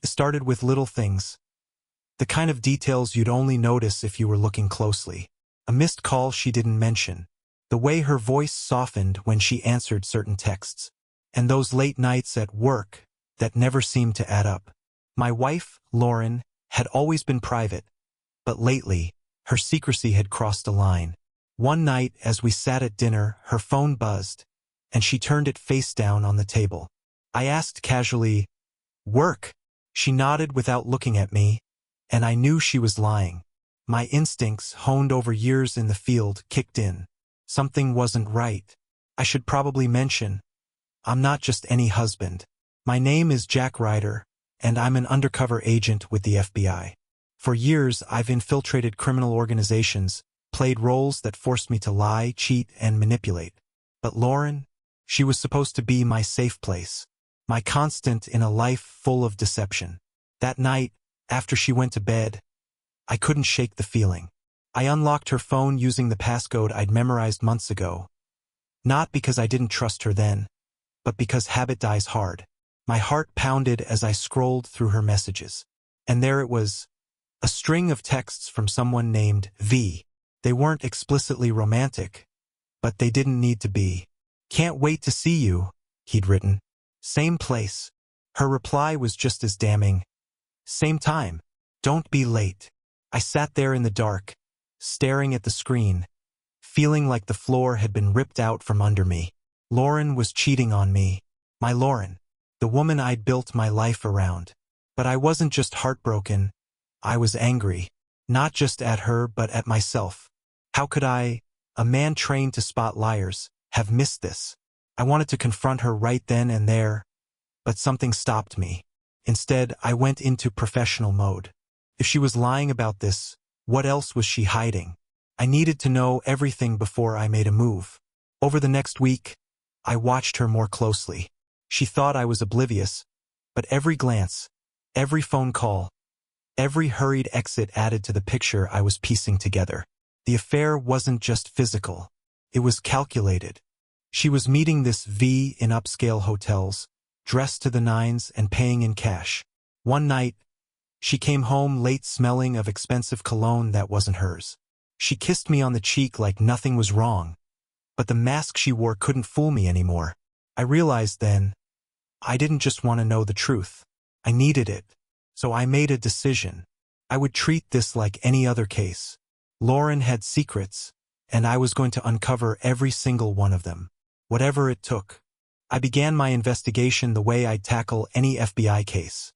It started with little things. The kind of details you'd only notice if you were looking closely. A missed call she didn't mention. The way her voice softened when she answered certain texts. And those late nights at work that never seemed to add up. My wife, Lauren, had always been private, but lately, her secrecy had crossed a line. One night, as we sat at dinner, her phone buzzed, and she turned it face down on the table. I asked casually, "Work?" She nodded without looking at me, and I knew she was lying. My instincts, honed over years in the field, kicked in. Something wasn't right. I should probably mention, I'm not just any husband. My name is Jack Ryder, and I'm an undercover agent with the FBI. For years, I've infiltrated criminal organizations, played roles that forced me to lie, cheat, and manipulate. But Lauren, she was supposed to be my safe place, my constant in a life full of deception. That night, after she went to bed, I couldn't shake the feeling. I unlocked her phone using the passcode I'd memorized months ago. Not because I didn't trust her then, but because habit dies hard. My heart pounded as I scrolled through her messages. And there it was, a string of texts from someone named V. They weren't explicitly romantic, but they didn't need to be. "Can't wait to see you," he'd written. Same place. Her reply was just as damning. Same time. Don't be late. I sat there in the dark, staring at the screen, feeling like the floor had been ripped out from under me. Lauren was cheating on me. My Lauren. The woman I'd built my life around. But I wasn't just heartbroken. I was angry. Not just at her, but at myself. How could I, a man trained to spot liars, have missed this? I wanted to confront her right then and there, but something stopped me. Instead, I went into professional mode. If she was lying about this, what else was she hiding? I needed to know everything before I made a move. Over the next week, I watched her more closely. She thought I was oblivious, but every glance, every phone call, every hurried exit added to the picture I was piecing together. The affair wasn't just physical. It was calculated. She was meeting this V in upscale hotels, dressed to the nines and paying in cash. One night, she came home late smelling of expensive cologne that wasn't hers. She kissed me on the cheek like nothing was wrong, but the mask she wore couldn't fool me anymore. I realized then, I didn't just want to know the truth. I needed it. So I made a decision. I would treat this like any other case. Lauren had secrets, and I was going to uncover every single one of them. Whatever it took. I began my investigation the way I'd tackle any FBI case.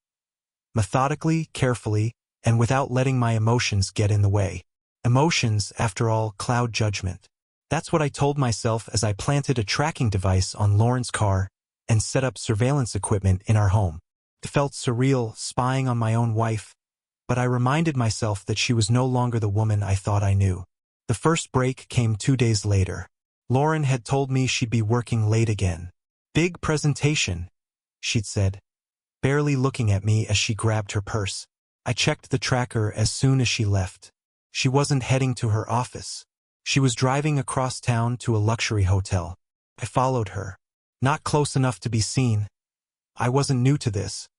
Methodically, carefully, and without letting my emotions get in the way. Emotions, after all, cloud judgment. That's what I told myself as I planted a tracking device on Lauren's car and set up surveillance equipment in our home. It felt surreal, spying on my own wife, but I reminded myself that she was no longer the woman I thought I knew. The first break came 2 days later. Lauren had told me she'd be working late again. "Big presentation," she'd said, barely looking at me as she grabbed her purse. I checked the tracker as soon as she left. She wasn't heading to her office. She was driving across town to a luxury hotel. I followed her. Not close enough to be seen. I wasn't new to this,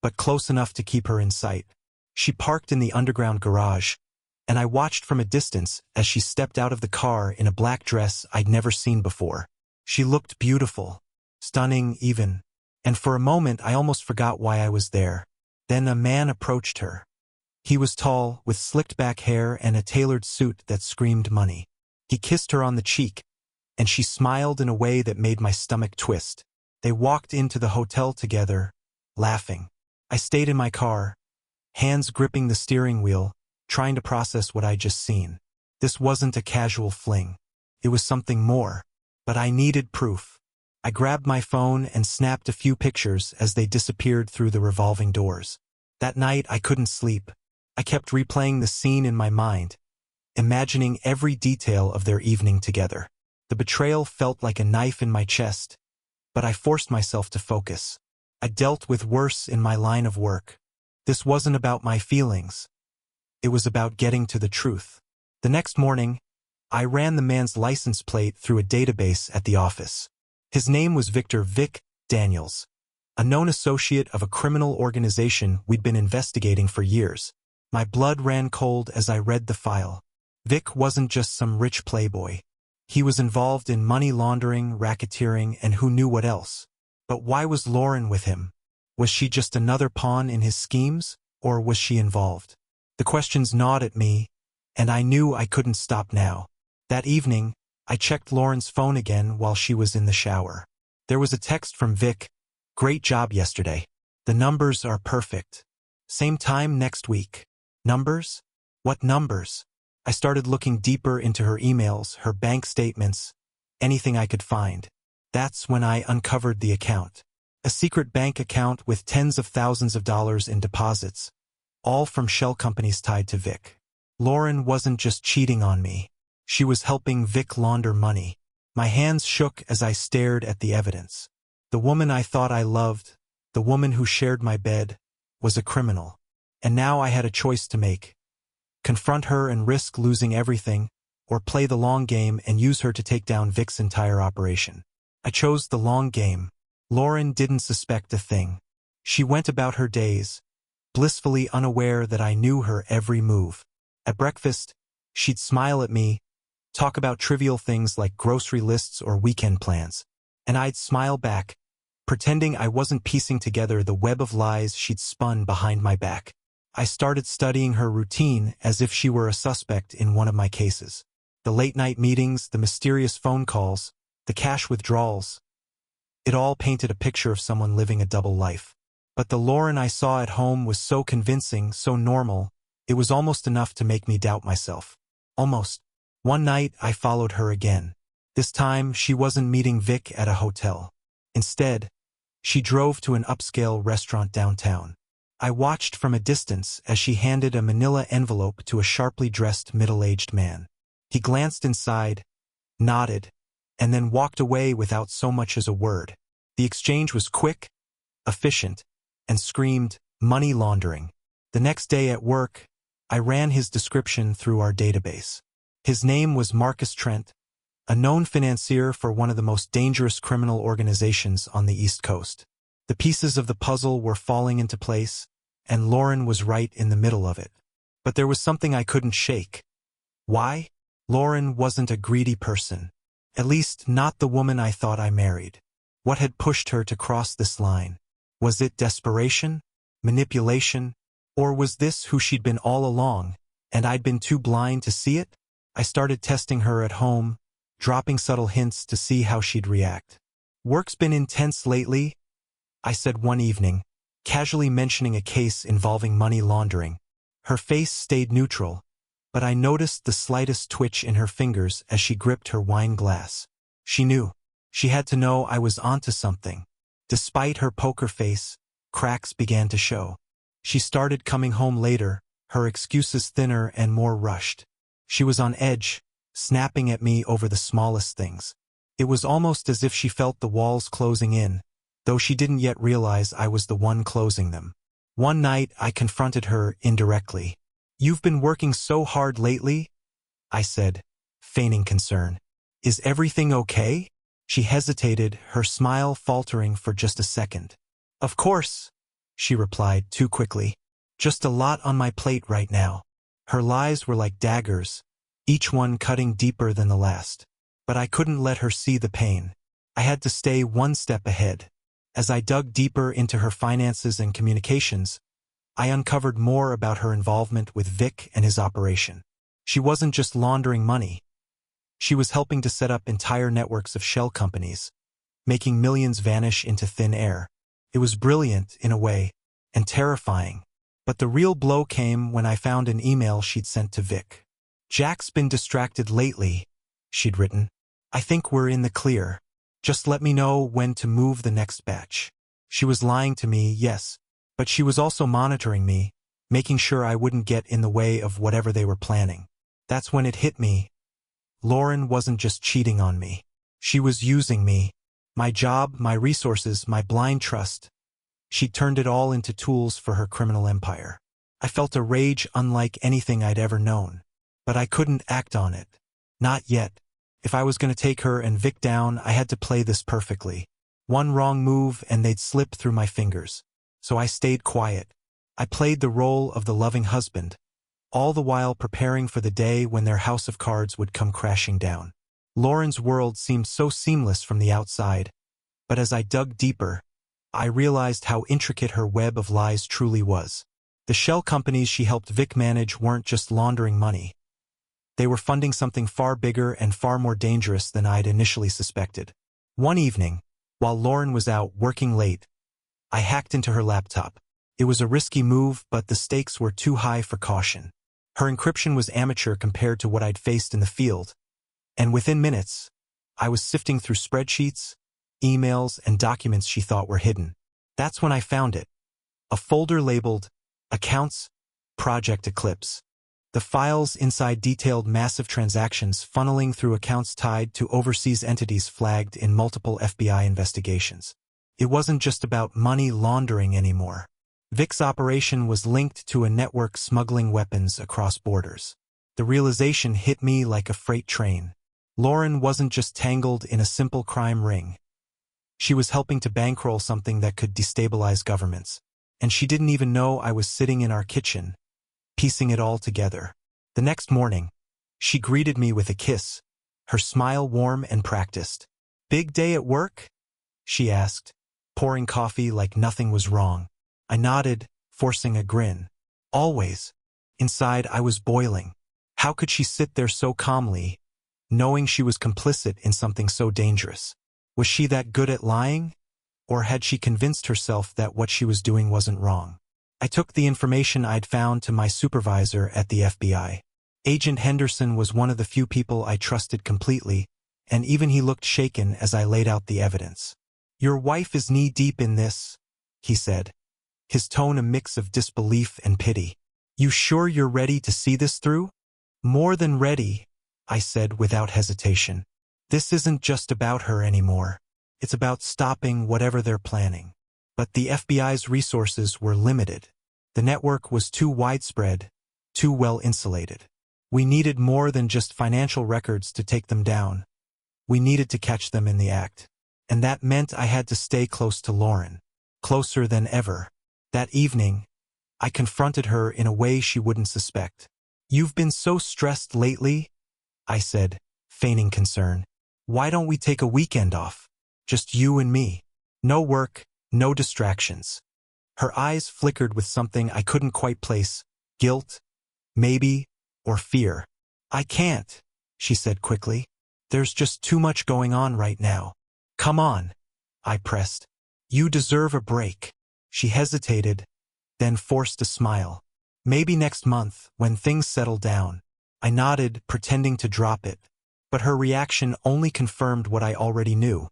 but close enough to keep her in sight. She parked in the underground garage, and I watched from a distance as she stepped out of the car in a black dress I'd never seen before. She looked beautiful, stunning even, and for a moment I almost forgot why I was there. Then a man approached her. He was tall, with slicked-back hair and a tailored suit that screamed money. He kissed her on the cheek, and she smiled in a way that made my stomach twist. They walked into the hotel together, laughing. I stayed in my car, hands gripping the steering wheel, trying to process what I'd just seen. This wasn't a casual fling. It was something more. But I needed proof. I grabbed my phone and snapped a few pictures as they disappeared through the revolving doors. That night I couldn't sleep. I kept replaying the scene in my mind, imagining every detail of their evening together. The betrayal felt like a knife in my chest, but I forced myself to focus. I dealt with worse in my line of work. This wasn't about my feelings. It was about getting to the truth. The next morning, I ran the man's license plate through a database at the office. His name was Victor Vic Daniels. a known associate of a criminal organization we'd been investigating for years. My blood ran cold as I read the file. Vic wasn't just some rich playboy. He was involved in money laundering, racketeering, and who knew what else. But why was Lauren with him? Was she just another pawn in his schemes, or was she involved? The questions gnawed at me, and I knew I couldn't stop now. That evening, I checked Lauren's phone again while she was in the shower. There was a text from Vic. "Great job yesterday. The numbers are perfect. Same time next week." Numbers? What numbers? I started looking deeper into her emails, her bank statements, anything I could find. That's when I uncovered the account. A secret bank account with tens of thousands of dollars in deposits, all from shell companies tied to Vic. Lauren wasn't just cheating on me. She was helping Vic launder money. My hands shook as I stared at the evidence. The woman I thought I loved, the woman who shared my bed, was a criminal. And now I had a choice to make. Confront her and risk losing everything, or play the long game and use her to take down Vic's entire operation. I chose the long game. Lauren didn't suspect a thing. She went about her days, blissfully unaware that I knew her every move. At breakfast, she'd smile at me, talk about trivial things like grocery lists or weekend plans, and I'd smile back, pretending I wasn't piecing together the web of lies she'd spun behind my back. I started studying her routine as if she were a suspect in one of my cases. The late-night meetings, the mysterious phone calls, the cash withdrawals. It all painted a picture of someone living a double life. But the Lauren I saw at home was so convincing, so normal, it was almost enough to make me doubt myself. Almost. One night, I followed her again. This time, she wasn't meeting Vic at a hotel. Instead, she drove to an upscale restaurant downtown. I watched from a distance as she handed a manila envelope to a sharply dressed middle-aged man. He glanced inside, nodded, and then walked away without so much as a word. The exchange was quick, efficient, and screamed money laundering. The next day at work, I ran his description through our database. His name was Marcus Trent, a known financier for one of the most dangerous criminal organizations on the East Coast. The pieces of the puzzle were falling into place, and Lauren was right in the middle of it. But there was something I couldn't shake. Why? Lauren wasn't a greedy person. At least not the woman I thought I married. What had pushed her to cross this line? Was it desperation? Manipulation? Or was this who she'd been all along, and I'd been too blind to see it? I started testing her at home, dropping subtle hints to see how she'd react. "Work's been intense lately," I said one evening, casually mentioning a case involving money laundering. Her face stayed neutral, but I noticed the slightest twitch in her fingers as she gripped her wine glass. She knew. She had to know I was onto something. Despite her poker face, cracks began to show. She started coming home later, her excuses thinner and more rushed. She was on edge, snapping at me over the smallest things. It was almost as if she felt the walls closing in, though she didn't yet realize I was the one closing them. One night, I confronted her indirectly. "You've been working so hard lately?" I said, feigning concern. "Is everything okay?" She hesitated, her smile faltering for just a second. "Of course," she replied too quickly. "Just a lot on my plate right now." Her lies were like daggers, each one cutting deeper than the last. But I couldn't let her see the pain. I had to stay one step ahead. As I dug deeper into her finances and communications, I uncovered more about her involvement with Vic and his operation. She wasn't just laundering money. She was helping to set up entire networks of shell companies, making millions vanish into thin air. It was brilliant, in a way, and terrifying. But the real blow came when I found an email she'd sent to Vic. "Jack's been distracted lately," she'd written. "I think we're in the clear. Just let me know when to move the next batch." She was lying to me, yes, but she was also monitoring me, making sure I wouldn't get in the way of whatever they were planning. That's when it hit me. Lauren wasn't just cheating on me. She was using me. My job, my resources, my blind trust. She turned it all into tools for her criminal empire. I felt a rage unlike anything I'd ever known. But I couldn't act on it. Not yet. If I was going to take her and Vic down, I had to play this perfectly. One wrong move and they'd slip through my fingers. So I stayed quiet. I played the role of the loving husband, all the while preparing for the day when their house of cards would come crashing down. Lauren's world seemed so seamless from the outside, but as I dug deeper, I realized how intricate her web of lies truly was. The shell companies she helped Vic manage weren't just laundering money. They were funding something far bigger and far more dangerous than I'd initially suspected. One evening, while Lauren was out working late, I hacked into her laptop. It was a risky move, but the stakes were too high for caution. Her encryption was amateur compared to what I'd faced in the field, and within minutes, I was sifting through spreadsheets, emails, and documents she thought were hidden. That's when I found it. A folder labeled Accounts, Project Eclipse. The files inside detailed massive transactions funneling through accounts tied to overseas entities flagged in multiple FBI investigations. It wasn't just about money laundering anymore. Vic's operation was linked to a network smuggling weapons across borders. The realization hit me like a freight train. Lauren wasn't just tangled in a simple crime ring. She was helping to bankroll something that could destabilize governments. And she didn't even know I was sitting in our kitchen, piecing it all together. The next morning, she greeted me with a kiss, her smile warm and practiced. "Big day at work?" she asked, pouring coffee like nothing was wrong. I nodded, forcing a grin. Always. Inside, I was boiling. How could she sit there so calmly, knowing she was complicit in something so dangerous? Was she that good at lying? Or had she convinced herself that what she was doing wasn't wrong? I took the information I'd found to my supervisor at the FBI. Agent Henderson was one of the few people I trusted completely, and even he looked shaken as I laid out the evidence. "Your wife is knee-deep in this," he said, his tone a mix of disbelief and pity. "You sure you're ready to see this through?" "More than ready," I said without hesitation. "This isn't just about her anymore. It's about stopping whatever they're planning." But the FBI's resources were limited. The network was too widespread, too well insulated. We needed more than just financial records to take them down. We needed to catch them in the act. And that meant I had to stay close to Lauren. Closer than ever. That evening, I confronted her in a way she wouldn't suspect. "You've been so stressed lately," I said, feigning concern. "Why don't we take a weekend off? Just you and me. No work, no distractions." Her eyes flickered with something I couldn't quite place. Guilt, maybe, or fear. "I can't," she said quickly. "There's just too much going on right now." "Come on," I pressed. "You deserve a break." She hesitated, then forced a smile. "Maybe next month, when things settle down." I nodded, pretending to drop it. But her reaction only confirmed what I already knew.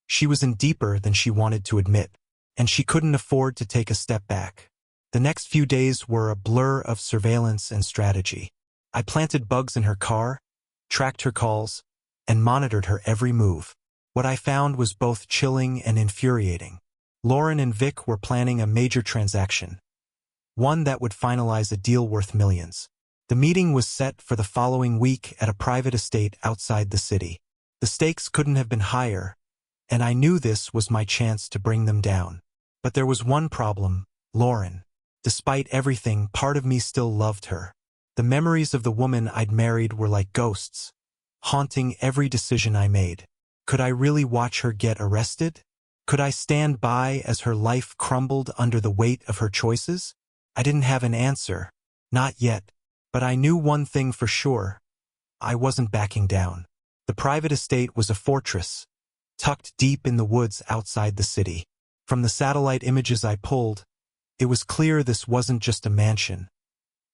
She was in deeper than she wanted to admit, and she couldn't afford to take a step back. The next few days were a blur of surveillance and strategy. I planted bugs in her car, tracked her calls, and monitored her every move. What I found was both chilling and infuriating. Lauren and Vic were planning a major transaction, one that would finalize a deal worth millions. The meeting was set for the following week at a private estate outside the city. The stakes couldn't have been higher, and I knew this was my chance to bring them down. But there was one problem: Lauren. Despite everything, part of me still loved her. The memories of the woman I'd married were like ghosts, haunting every decision I made. Could I really watch her get arrested? Could I stand by as her life crumbled under the weight of her choices? I didn't have an answer. Not yet. But I knew one thing for sure. I wasn't backing down. The private estate was a fortress, tucked deep in the woods outside the city. From the satellite images I pulled, it was clear this wasn't just a mansion.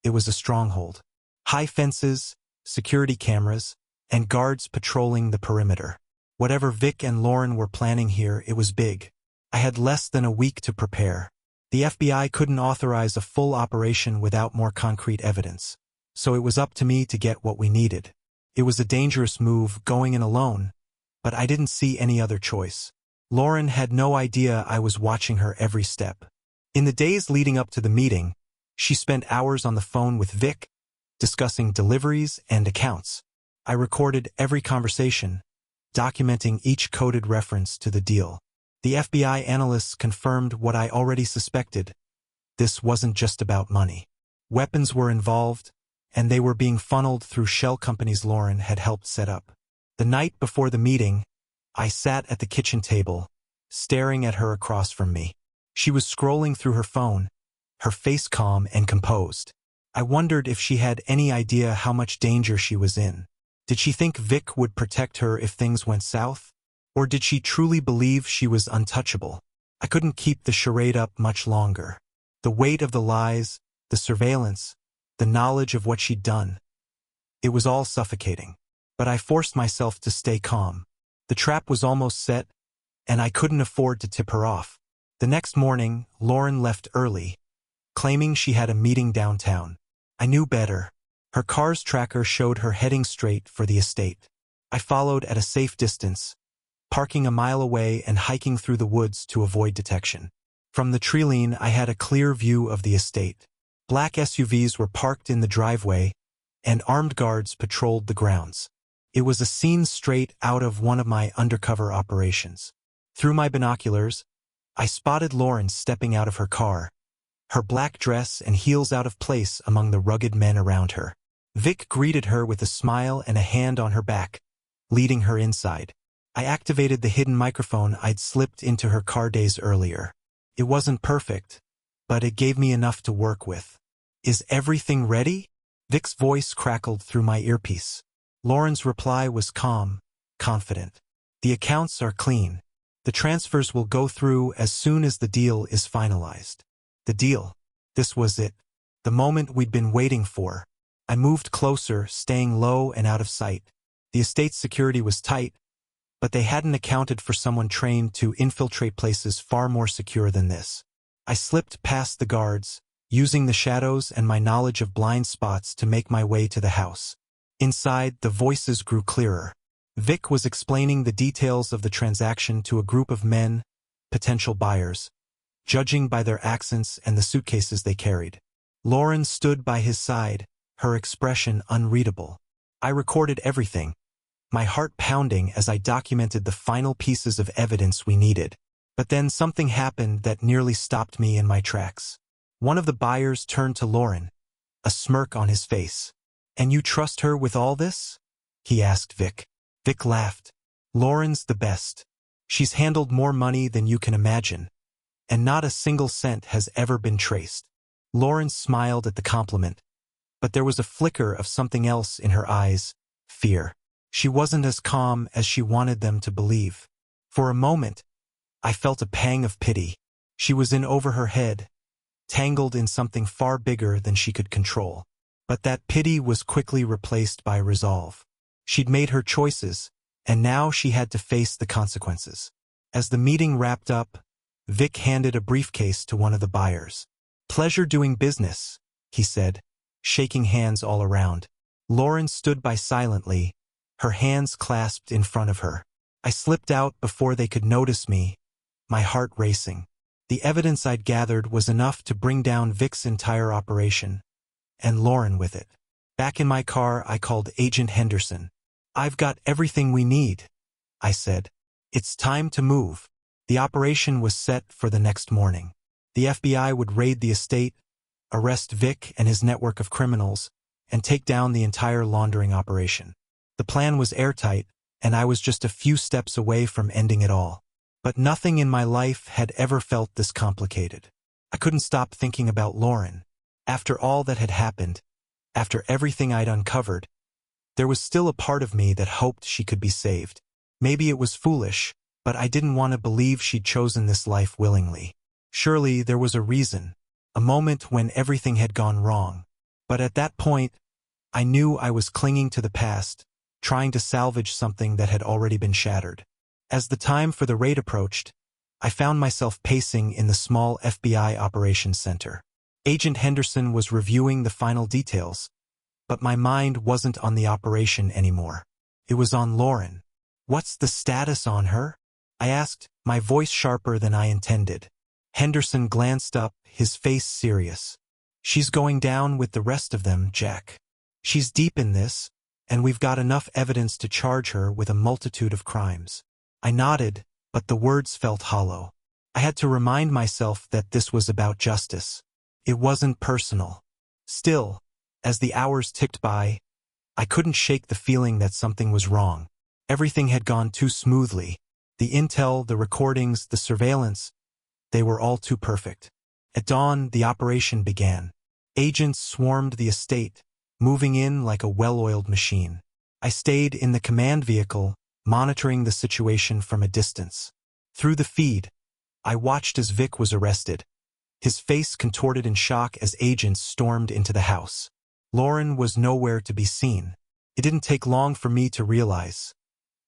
It was a stronghold. High fences, security cameras, and guards patrolling the perimeter. Whatever Vic and Lauren were planning here, it was big. I had less than a week to prepare. The FBI couldn't authorize a full operation without more concrete evidence. So it was up to me to get what we needed. It was a dangerous move going in alone, but I didn't see any other choice. Lauren had no idea I was watching her every step. In the days leading up to the meeting, she spent hours on the phone with Vic, discussing deliveries and accounts. I recorded every conversation, documenting each coded reference to the deal. The FBI analysts confirmed what I already suspected. This wasn't just about money. Weapons were involved, and they were being funneled through shell companies Lauren had helped set up. The night before the meeting, I sat at the kitchen table, staring at her across from me. She was scrolling through her phone, her face calm and composed. I wondered if she had any idea how much danger she was in. Did she think Vic would protect her if things went south? Or did she truly believe she was untouchable? I couldn't keep the charade up much longer. The weight of the lies, the surveillance, the knowledge of what she'd done. It was all suffocating. But I forced myself to stay calm. The trap was almost set, and I couldn't afford to tip her off. The next morning, Lauren left early, claiming she had a meeting downtown. I knew better. Her car's tracker showed her heading straight for the estate. I followed at a safe distance, parking a mile away and hiking through the woods to avoid detection. From the treeline, I had a clear view of the estate. Black SUVs were parked in the driveway, and armed guards patrolled the grounds. It was a scene straight out of one of my undercover operations. Through my binoculars, I spotted Lauren stepping out of her car, her black dress and heels out of place among the rugged men around her. Vic greeted her with a smile and a hand on her back, leading her inside. I activated the hidden microphone I'd slipped into her car days earlier. It wasn't perfect, but it gave me enough to work with. "Is everything ready?" Vic's voice crackled through my earpiece. Lauren's reply was calm, confident. "The accounts are clean. The transfers will go through as soon as the deal is finalized." The deal. This was it. The moment we'd been waiting for. I moved closer, staying low and out of sight. The estate's security was tight, but they hadn't accounted for someone trained to infiltrate places far more secure than this. I slipped past the guards, using the shadows and my knowledge of blind spots to make my way to the house. Inside, the voices grew clearer. Vic was explaining the details of the transaction to a group of men, potential buyers, judging by their accents and the suitcases they carried. Lauren stood by his side, her expression unreadable. I recorded everything, my heart pounding as I documented the final pieces of evidence we needed. But then something happened that nearly stopped me in my tracks. One of the buyers turned to Lauren, a smirk on his face. "And you trust her with all this?" he asked Vic. Vic laughed. "Lauren's the best. She's handled more money than you can imagine, and not a single cent has ever been traced." Lauren smiled at the compliment, but there was a flicker of something else in her eyes, fear. She wasn't as calm as she wanted them to believe. For a moment, I felt a pang of pity. She was in over her head, tangled in something far bigger than she could control. But that pity was quickly replaced by resolve. She'd made her choices, and now she had to face the consequences. As the meeting wrapped up, Vic handed a briefcase to one of the buyers. "Pleasure doing business," he said, shaking hands all around. Lauren stood by silently, her hands clasped in front of her. I slipped out before they could notice me, my heart racing. The evidence I'd gathered was enough to bring down Vic's entire operation, and Lauren with it. Back in my car, I called Agent Henderson. "I've got everything we need," I said. "It's time to move." The operation was set for the next morning. The FBI would raid the estate, arrest Vic and his network of criminals, and take down the entire laundering operation. The plan was airtight, and I was just a few steps away from ending it all. But nothing in my life had ever felt this complicated. I couldn't stop thinking about Lauren. After all that had happened, after everything I'd uncovered, there was still a part of me that hoped she could be saved. Maybe it was foolish, but I didn't want to believe she'd chosen this life willingly. Surely there was a reason, a moment when everything had gone wrong. But at that point, I knew I was clinging to the past, trying to salvage something that had already been shattered. As the time for the raid approached, I found myself pacing in the small FBI operations center. Agent Henderson was reviewing the final details, but my mind wasn't on the operation anymore. It was on Lauren. "What's the status on her?" I asked, my voice sharper than I intended. Henderson glanced up, his face serious. "She's going down with the rest of them, Jack. She's deep in this, and we've got enough evidence to charge her with a multitude of crimes." I nodded, but the words felt hollow. I had to remind myself that this was about justice. It wasn't personal. Still, as the hours ticked by, I couldn't shake the feeling that something was wrong. Everything had gone too smoothly. The intel, the recordings, the surveillance, they were all too perfect. At dawn, the operation began. Agents swarmed the estate, moving in like a well-oiled machine. I stayed in the command vehicle, monitoring the situation from a distance. Through the feed, I watched as Vic was arrested, his face contorted in shock as agents stormed into the house. Lauren was nowhere to be seen. It didn't take long for me to realize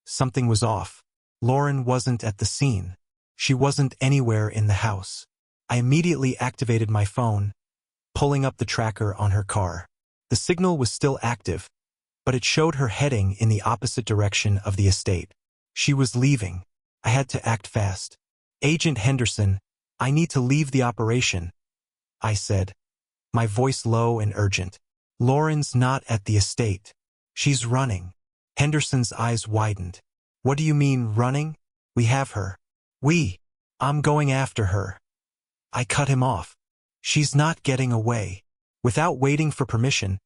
something was off. Lauren wasn't at the scene. She wasn't anywhere in the house. I immediately activated my phone, pulling up the tracker on her car. The signal was still active, but it showed her heading in the opposite direction of the estate. She was leaving. I had to act fast. "Agent Henderson, I need to leave the operation," I said, my voice low and urgent. "Lauren's not at the estate. She's running." Henderson's eyes widened. "What do you mean, running? We have her." I'm going after her." I cut him off. "She's not getting away." Without waiting for permission,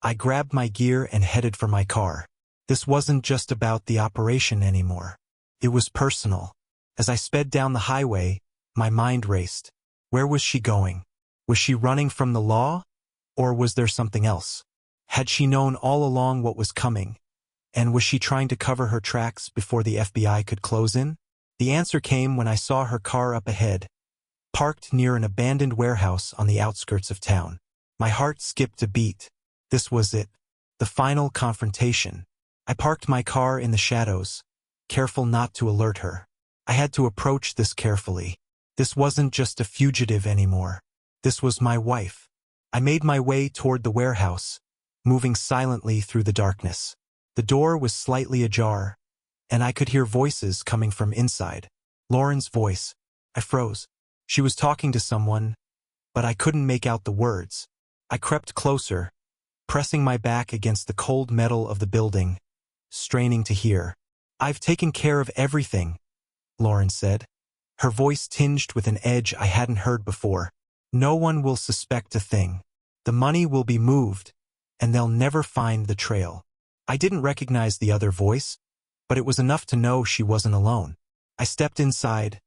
I grabbed my gear and headed for my car. This wasn't just about the operation anymore. It was personal. As I sped down the highway, my mind raced. Where was she going? Was she running from the law? Or was there something else? Had she known all along what was coming? And was she trying to cover her tracks before the FBI could close in? The answer came when I saw her car up ahead, parked near an abandoned warehouse on the outskirts of town. My heart skipped a beat. This was it. The final confrontation. I parked my car in the shadows, careful not to alert her. I had to approach this carefully. This wasn't just a fugitive anymore. This was my wife. I made my way toward the warehouse, moving silently through the darkness. The door was slightly ajar, and I could hear voices coming from inside. Lauren's voice. I froze. She was talking to someone, but I couldn't make out the words. I crept closer, pressing my back against the cold metal of the building, straining to hear. "I've taken care of everything," Lauren said, her voice tinged with an edge I hadn't heard before. "No one will suspect a thing. The money will be moved, and they'll never find the trail." I didn't recognize the other voice, but it was enough to know she wasn't alone. I stepped inside,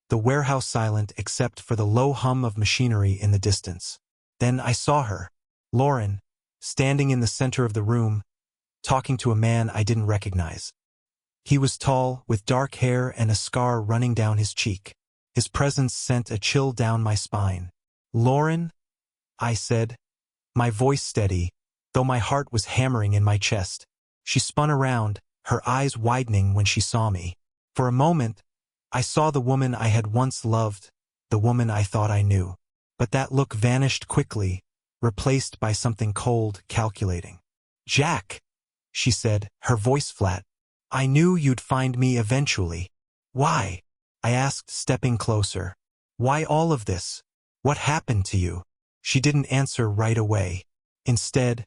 the warehouse silent except for the low hum of machinery in the distance. Then I saw her, Lauren, standing in the center of the room, talking to a man I didn't recognize. He was tall, with dark hair and a scar running down his cheek. His presence sent a chill down my spine. "Lauren?" I said, my voice steady, though my heart was hammering in my chest. She spun around, her eyes widening when she saw me. For a moment, I saw the woman I had once loved, the woman I thought I knew. But that look vanished quickly, replaced by something cold, calculating. "Jack," she said, her voice flat. "I knew you'd find me eventually." "Why?" I asked, stepping closer. "Why all of this? What happened to you?" She didn't answer right away. Instead,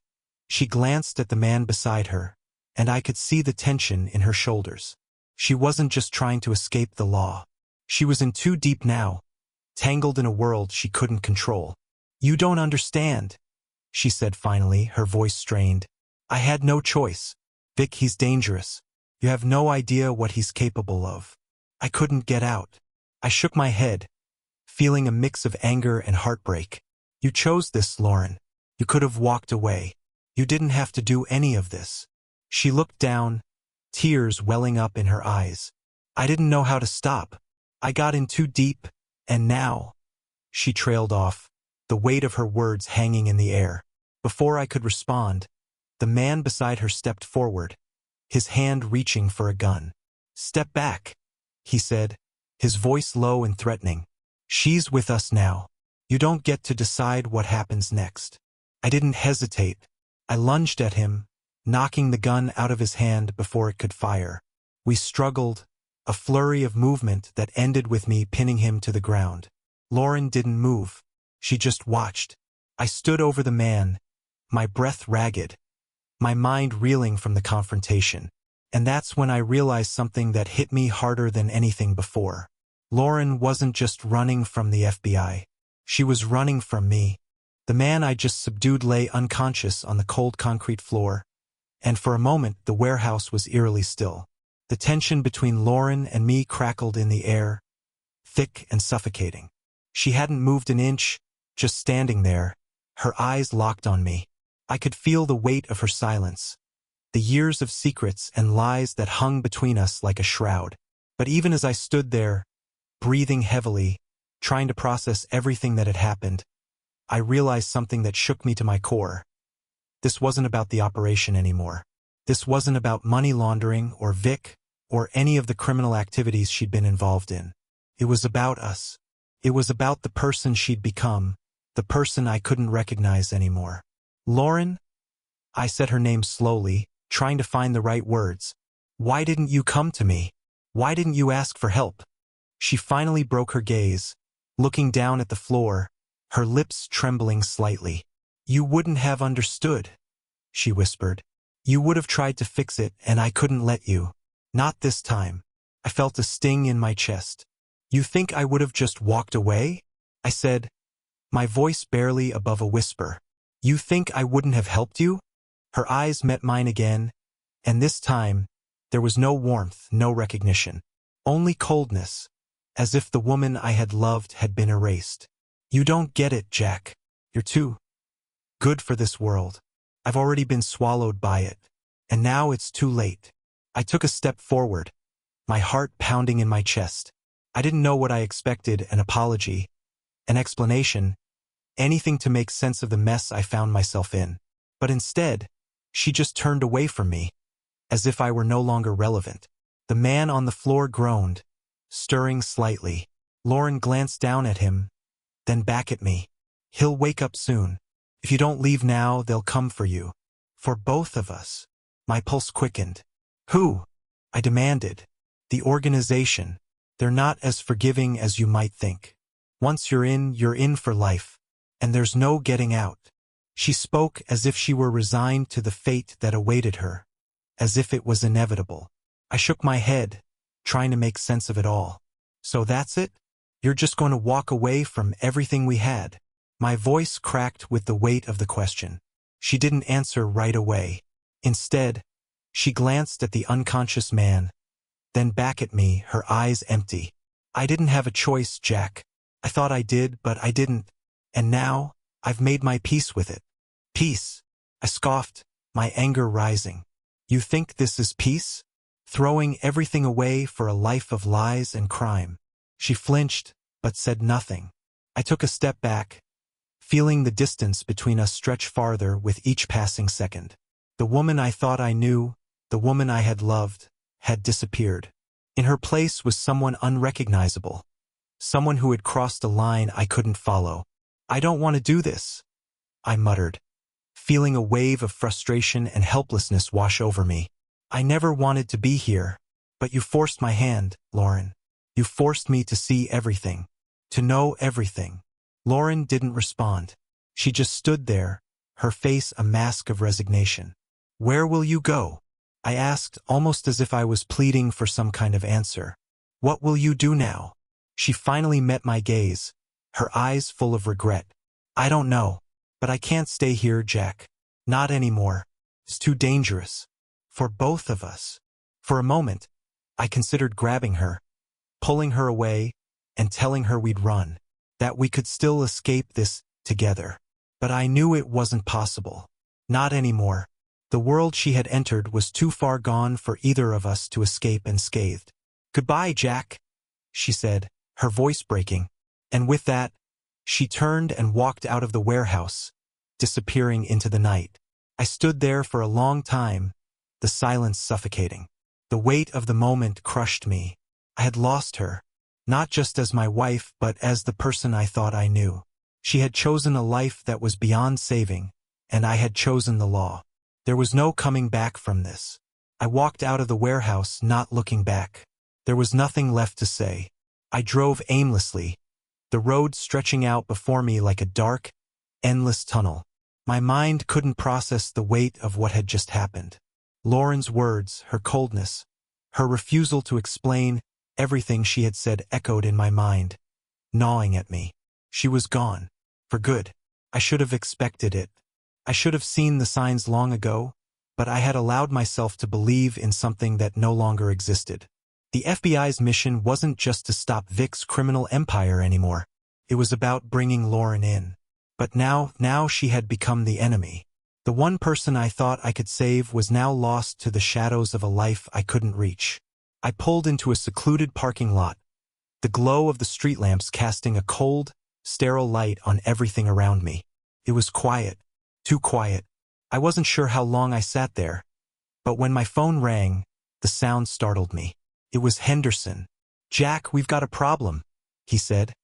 she glanced at the man beside her, and I could see the tension in her shoulders. She wasn't just trying to escape the law. She was in too deep now, tangled in a world she couldn't control. "You don't understand," she said finally, her voice strained. "I had no choice. Vic, he's dangerous. You have no idea what he's capable of." I couldn't get out. I shook my head, feeling a mix of anger and heartbreak. "You chose this, Lauren. You could have walked away. You didn't have to do any of this." She looked down, tears welling up in her eyes. "I didn't know how to stop. I got in too deep, and now—" She trailed off, the weight of her words hanging in the air. Before I could respond, the man beside her stepped forward, his hand reaching for a gun. "Step back," he said, his voice low and threatening. "She's with us now. You don't get to decide what happens next." I didn't hesitate. I lunged at him, knocking the gun out of his hand before it could fire. We struggled, a flurry of movement that ended with me pinning him to the ground. Lauren didn't move. She just watched. I stood over the man, my breath ragged, my mind reeling from the confrontation. And that's when I realized something that hit me harder than anything before. Lauren wasn't just running from the FBI. She was running from me. The man I just subdued lay unconscious on the cold concrete floor, and for a moment the warehouse was eerily still. The tension between Lauren and me crackled in the air, thick and suffocating. She hadn't moved an inch, just standing there, her eyes locked on me. I could feel the weight of her silence, the years of secrets and lies that hung between us like a shroud. But even as I stood there, breathing heavily, trying to process everything that had happened, I realized something that shook me to my core. This wasn't about the operation anymore. This wasn't about money laundering or Vic or any of the criminal activities she'd been involved in. It was about us. It was about the person she'd become, the person I couldn't recognize anymore. Lauren? I said her name slowly, trying to find the right words. Why didn't you come to me? Why didn't you ask for help? She finally broke her gaze, looking down at the floor, her lips trembling slightly. You wouldn't have understood, she whispered. You would have tried to fix it, and I couldn't let you. Not this time. I felt a sting in my chest. You think I would have just walked away? I said, my voice barely above a whisper. You think I wouldn't have helped you? Her eyes met mine again, and this time, there was no warmth, no recognition. Only coldness, as if the woman I had loved had been erased. You don't get it, Jack. You're too good for this world. I've already been swallowed by it, and now it's too late. I took a step forward, my heart pounding in my chest. I didn't know what I expected, an apology, an explanation, anything to make sense of the mess I found myself in. But instead, she just turned away from me, as if I were no longer relevant. The man on the floor groaned, stirring slightly. Lauren glanced down at him, then back at me. He'll wake up soon. If you don't leave now, they'll come for you. For both of us. My pulse quickened. Who? I demanded. The organization. They're not as forgiving as you might think. Once you're in for life. And there's no getting out. She spoke as if she were resigned to the fate that awaited her. As if it was inevitable. I shook my head, trying to make sense of it all. So that's it? You're just going to walk away from everything we had? My voice cracked with the weight of the question. She didn't answer right away. Instead, she glanced at the unconscious man, then back at me, her eyes empty. I didn't have a choice, Jack. I thought I did, but I didn't. And now, I've made my peace with it. Peace? I scoffed, my anger rising. You think this is peace? Throwing everything away for a life of lies and crime. She flinched, but said nothing. I took a step back, feeling the distance between us stretch farther with each passing second. The woman I thought I knew, the woman I had loved, had disappeared. In her place was someone unrecognizable. Someone who had crossed a line I couldn't follow. I don't want to do this, I muttered, feeling a wave of frustration and helplessness wash over me. I never wanted to be here, but you forced my hand, Lauren. You forced me to see everything, to know everything. Lauren didn't respond. She just stood there, her face a mask of resignation. Where will you go? I asked, almost as if I was pleading for some kind of answer. What will you do now? She finally met my gaze, her eyes full of regret. I don't know, but I can't stay here, Jack. Not anymore. It's too dangerous. For both of us. For a moment, I considered grabbing her, pulling her away, and telling her we'd run, that we could still escape this together. But I knew it wasn't possible. Not anymore. The world she had entered was too far gone for either of us to escape unscathed. Goodbye, Jack, she said, her voice breaking. And with that, she turned and walked out of the warehouse, disappearing into the night. I stood there for a long time, the silence suffocating. The weight of the moment crushed me. I had lost her, not just as my wife but as the person I thought I knew. She had chosen a life that was beyond saving, and I had chosen the law. There was no coming back from this. I walked out of the warehouse not looking back. There was nothing left to say. I drove aimlessly, the road stretching out before me like a dark, endless tunnel. My mind couldn't process the weight of what had just happened. Lauren's words, her coldness, her refusal to explain everything she had said echoed in my mind, gnawing at me. She was gone. For good. I should have expected it. I should have seen the signs long ago, but I had allowed myself to believe in something that no longer existed. The FBI's mission wasn't just to stop Vic's criminal empire anymore. It was about bringing Lauren in. But now she had become the enemy. The one person I thought I could save was now lost to the shadows of a life I couldn't reach. I pulled into a secluded parking lot, the glow of the street lamps casting a cold, sterile light on everything around me. It was quiet, too quiet. I wasn't sure how long I sat there, but when my phone rang, the sound startled me. It was Henderson. "Jack, we've got a problem," he said,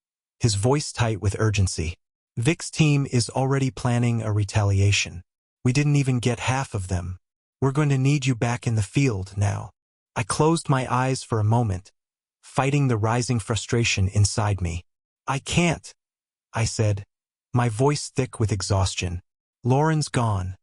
his voice tight with urgency. "Vic's team is already planning a retaliation. We didn't even get half of them. We're going to need you back in the field now." I closed my eyes for a moment, fighting the rising frustration inside me. "I can't," I said, my voice thick with exhaustion. "Lauren's gone,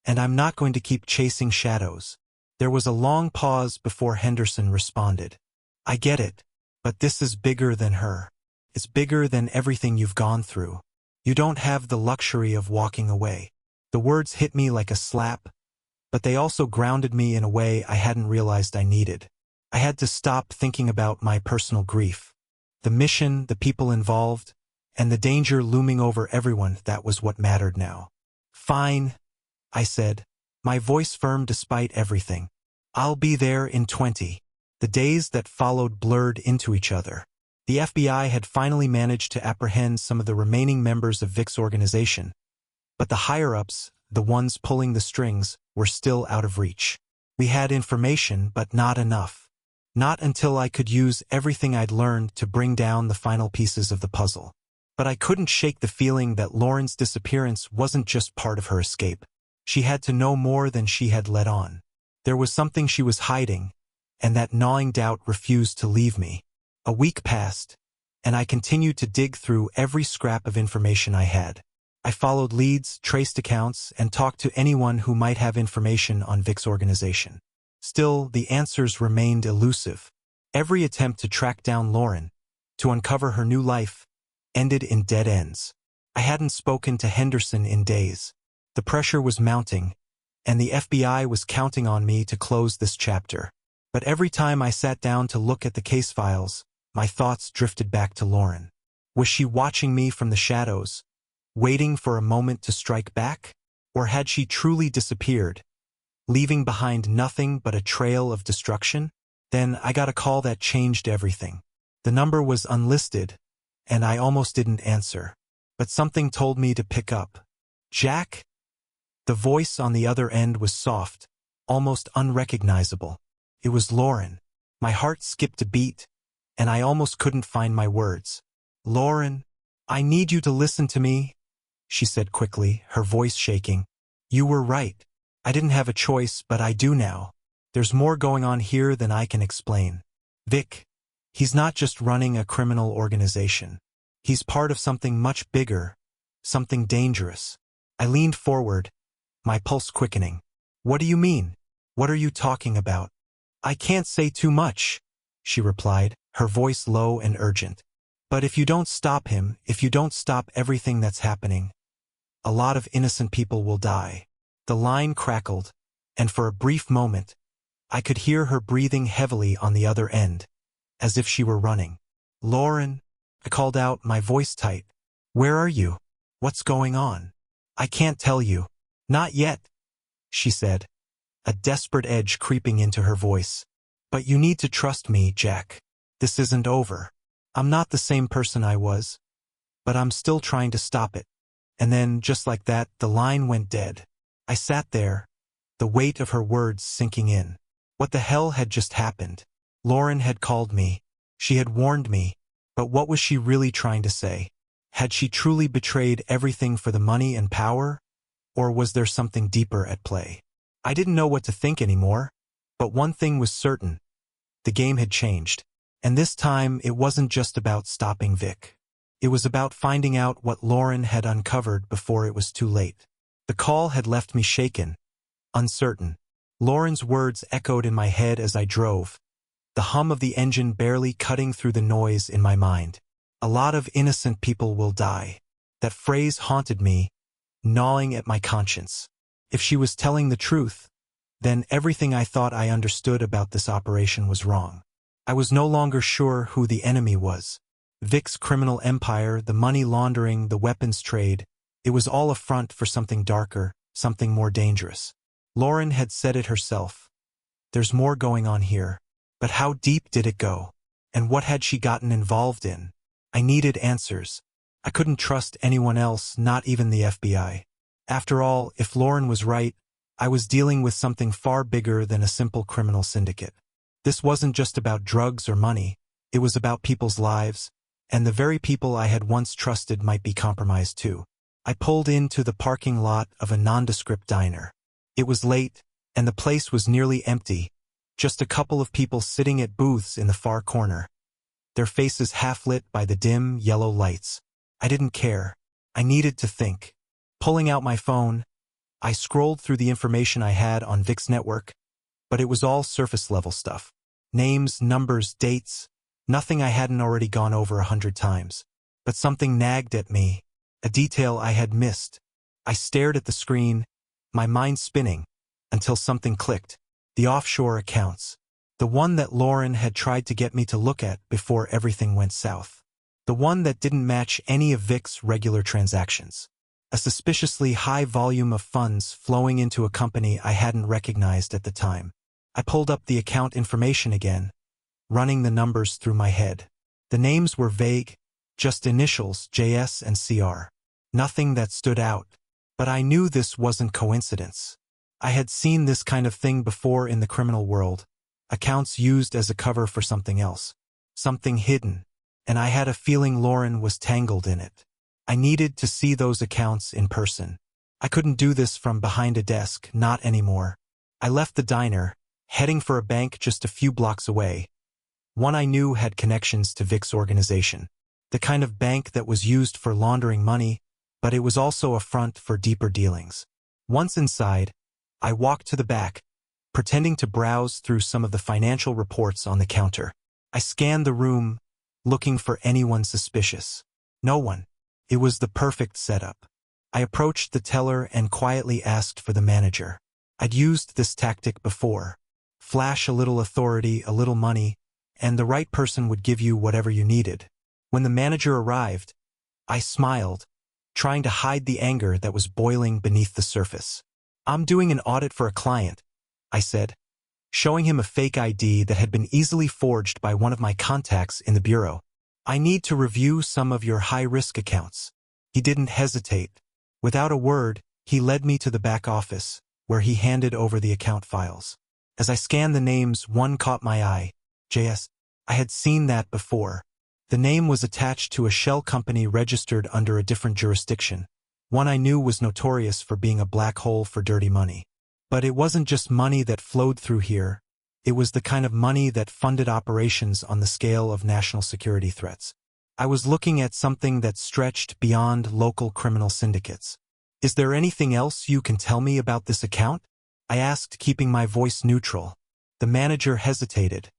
and I'm not going to keep chasing shadows." There was a long pause before Henderson responded. "I get it, but this is bigger than her. It's bigger than everything you've gone through. You don't have the luxury of walking away." The words hit me like a slap, but they also grounded me in a way I hadn't realized I needed. I had to stop thinking about my personal grief. The mission, the people involved, and the danger looming over everyone, that was what mattered now. "Fine," I said, my voice firm despite everything. "I'll be there in 20. The days that followed blurred into each other. The FBI had finally managed to apprehend some of the remaining members of Vic's organization, but the higher-ups, the ones pulling the strings, were still out of reach. We had information, but not enough. Not until I could use everything I'd learned to bring down the final pieces of the puzzle. But I couldn't shake the feeling that Lauren's disappearance wasn't just part of her escape. She had to know more than she had let on. There was something she was hiding, and that gnawing doubt refused to leave me. A week passed, and I continued to dig through every scrap of information I had. I followed leads, traced accounts, and talked to anyone who might have information on Vic's organization. Still, the answers remained elusive. Every attempt to track down Lauren, to uncover her new life, ended in dead ends. I hadn't spoken to Henderson in days. The pressure was mounting, and the FBI was counting on me to close this chapter. But every time I sat down to look at the case files, my thoughts drifted back to Lauren. Was she watching me from the shadows, waiting for a moment to strike back? Or had she truly disappeared, leaving behind nothing but a trail of destruction? Then I got a call that changed everything. The number was unlisted, and I almost didn't answer. But something told me to pick up. "Jack?" The voice on the other end was soft, almost unrecognizable. It was Lauren. My heart skipped a beat, and I almost couldn't find my words. "Lauren, I need you to listen to me," she said quickly, her voice shaking. "You were right. I didn't have a choice, but I do now. There's more going on here than I can explain. Vic, he's not just running a criminal organization. He's part of something much bigger, something dangerous." I leaned forward, my pulse quickening. "What do you mean? What are you talking about?" "I can't say too much," she replied, her voice low and urgent. "But if you don't stop him, if you don't stop everything that's happening, a lot of innocent people will die." The line crackled, and for a brief moment, I could hear her breathing heavily on the other end, as if she were running. "Lauren," I called out, my voice tight. "Where are you? What's going on?" "I can't tell you. Not yet," she said, a desperate edge creeping into her voice. "But you need to trust me, Jack. This isn't over. I'm not the same person I was, but I'm still trying to stop it." And then, just like that, the line went dead. I sat there, the weight of her words sinking in. What the hell had just happened? Lauren had called me. She had warned me. But what was she really trying to say? Had she truly betrayed everything for the money and power? Or was there something deeper at play? I didn't know what to think anymore. But one thing was certain. The game had changed. And this time, it wasn't just about stopping Vic. It was about finding out what Lauren had uncovered before it was too late. The call had left me shaken, uncertain. Lauren's words echoed in my head as I drove, the hum of the engine barely cutting through the noise in my mind. A lot of innocent people will die. That phrase haunted me, gnawing at my conscience. If she was telling the truth, then everything I thought I understood about this operation was wrong. I was no longer sure who the enemy was. Vic's criminal empire, the money laundering, the weapons trade, it was all a front for something darker, something more dangerous. Lauren had said it herself. There's more going on here. But how deep did it go? And what had she gotten involved in? I needed answers. I couldn't trust anyone else, not even the FBI. After all, if Lauren was right, I was dealing with something far bigger than a simple criminal syndicate. This wasn't just about drugs or money. It was about people's lives, and the very people I had once trusted might be compromised too. I pulled into the parking lot of a nondescript diner. It was late, and the place was nearly empty, just a couple of people sitting at booths in the far corner, their faces half-lit by the dim, yellow lights. I didn't care. I needed to think. Pulling out my phone, I scrolled through the information I had on Vic's network, but it was all surface-level stuff. Names, numbers, dates, nothing I hadn't already gone over 100 times. But something nagged at me, a detail I had missed. I stared at the screen, my mind spinning, until something clicked. The offshore accounts. The one that Lauren had tried to get me to look at before everything went south. The one that didn't match any of Vic's regular transactions. A suspiciously high volume of funds flowing into a company I hadn't recognized at the time. I pulled up the account information again, running the numbers through my head. The names were vague, just initials, JS and CR. Nothing that stood out. But I knew this wasn't coincidence. I had seen this kind of thing before in the criminal world. Accounts used as a cover for something else. Something hidden. And I had a feeling Lauren was tangled in it. I needed to see those accounts in person. I couldn't do this from behind a desk, not anymore. I left the diner, heading for a bank just a few blocks away. One I knew had connections to Vic's organization. The kind of bank that was used for laundering money, but it was also a front for deeper dealings. Once inside, I walked to the back, pretending to browse through some of the financial reports on the counter. I scanned the room, looking for anyone suspicious. No one. It was the perfect setup. I approached the teller and quietly asked for the manager. I'd used this tactic before. Flash a little authority, a little money, and the right person would give you whatever you needed. When the manager arrived, I smiled, trying to hide the anger that was boiling beneath the surface. I'm doing an audit for a client, I said, showing him a fake ID that had been easily forged by one of my contacts in the bureau. I need to review some of your high-risk accounts. He didn't hesitate. Without a word, he led me to the back office, where he handed over the account files. As I scanned the names, one caught my eye. JS. I had seen that before. The name was attached to a shell company registered under a different jurisdiction. One I knew was notorious for being a black hole for dirty money. But it wasn't just money that flowed through here. It was the kind of money that funded operations on the scale of national security threats. I was looking at something that stretched beyond local criminal syndicates. Is there anything else you can tell me about this account? I asked, keeping my voice neutral. The manager hesitated,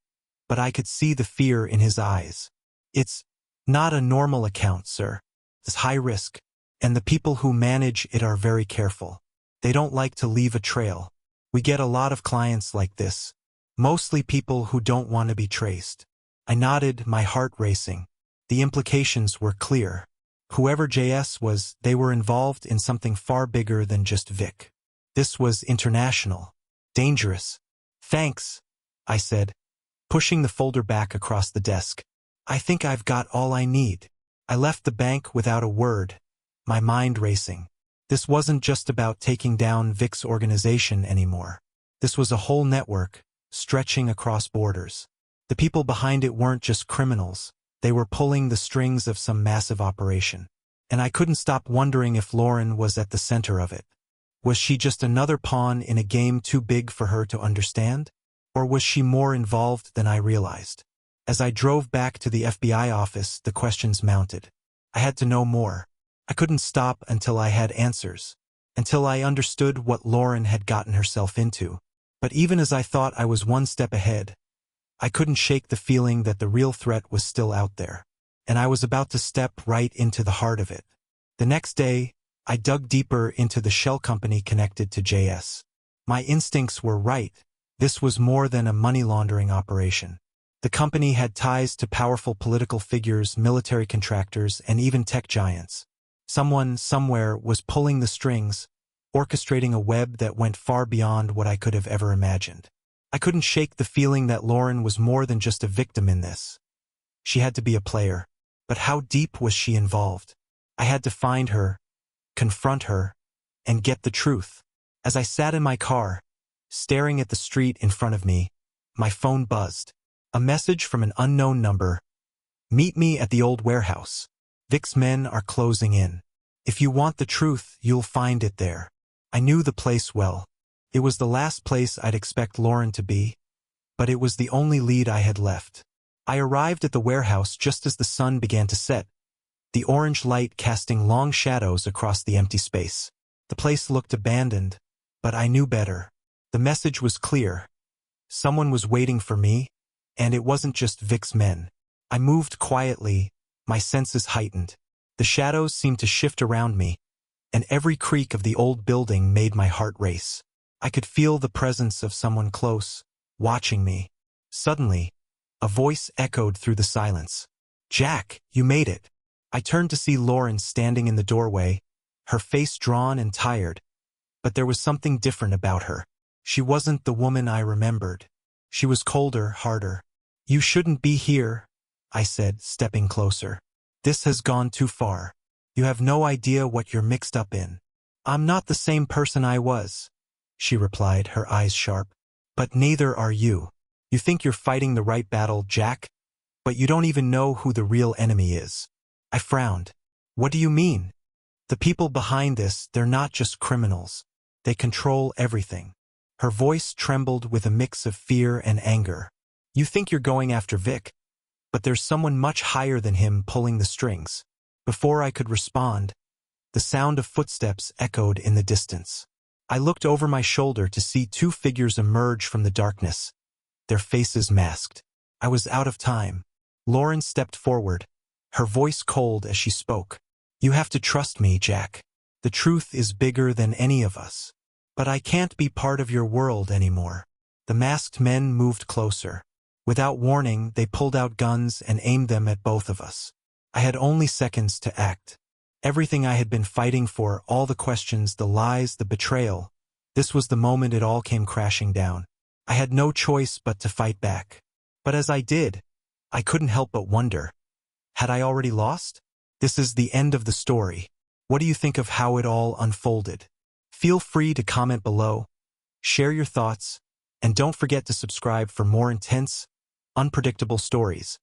but I could see the fear in his eyes. It's not a normal account, sir. It's high risk, and the people who manage it are very careful. They don't like to leave a trail. We get a lot of clients like this, mostly people who don't want to be traced. I nodded, my heart racing. The implications were clear. Whoever JS was, they were involved in something far bigger than just Vic. This was international. Dangerous. Thanks, I said, pushing the folder back across the desk. I think I've got all I need. I left the bank without a word, my mind racing. This wasn't just about taking down Vic's organization anymore. This was a whole network, stretching across borders. The people behind it weren't just criminals. They were pulling the strings of some massive operation. And I couldn't stop wondering if Lauren was at the center of it. Was she just another pawn in a game too big for her to understand? Or was she more involved than I realized? As I drove back to the FBI office, the questions mounted. I had to know more. I couldn't stop until I had answers, until I understood what Lauren had gotten herself into. But even as I thought I was one step ahead, I couldn't shake the feeling that the real threat was still out there, and I was about to step right into the heart of it. The next day, I dug deeper into the shell company connected to JS. My instincts were right. This was more than a money laundering operation. The company had ties to powerful political figures, military contractors, and even tech giants. Someone, somewhere, was pulling the strings, orchestrating a web that went far beyond what I could have ever imagined. I couldn't shake the feeling that Lauren was more than just a victim in this. She had to be a player. But how deep was she involved? I had to find her, confront her, and get the truth. As I sat in my car, staring at the street in front of me, my phone buzzed. A message from an unknown number. Meet me at the old warehouse. Vic's men are closing in. If you want the truth, you'll find it there. I knew the place well. It was the last place I'd expect Lauren to be, but it was the only lead I had left. I arrived at the warehouse just as the sun began to set, the orange light casting long shadows across the empty space. The place looked abandoned, but I knew better. The message was clear. Someone was waiting for me, and it wasn't just Vic's men. I moved quietly, my senses heightened. The shadows seemed to shift around me, and every creak of the old building made my heart race. I could feel the presence of someone close, watching me. Suddenly, a voice echoed through the silence. "Jack, you made it." I turned to see Lauren standing in the doorway, her face drawn and tired, but there was something different about her. She wasn't the woman I remembered. She was colder, harder. "You shouldn't be here," I said, stepping closer. "This has gone too far. You have no idea what you're mixed up in." "I'm not the same person I was," she replied, her eyes sharp. "But neither are you. You think you're fighting the right battle, Jack, but you don't even know who the real enemy is." I frowned. "What do you mean?" "The people behind this, they're not just criminals. They control everything." Her voice trembled with a mix of fear and anger. "You think you're going after Vic, but there's someone much higher than him pulling the strings." Before I could respond, the sound of footsteps echoed in the distance. I looked over my shoulder to see two figures emerge from the darkness, their faces masked. I was out of time. Lauren stepped forward, her voice cold as she spoke. "You have to trust me, Jack. The truth is bigger than any of us. But I can't be part of your world anymore." The masked men moved closer. Without warning, they pulled out guns and aimed them at both of us. I had only seconds to act. Everything I had been fighting for, all the questions, the lies, the betrayal, this was the moment it all came crashing down. I had no choice but to fight back. But as I did, I couldn't help but wonder, had I already lost? This is the end of the story. What do you think of how it all unfolded? Feel free to comment below, share your thoughts, and don't forget to subscribe for more intense, unpredictable stories.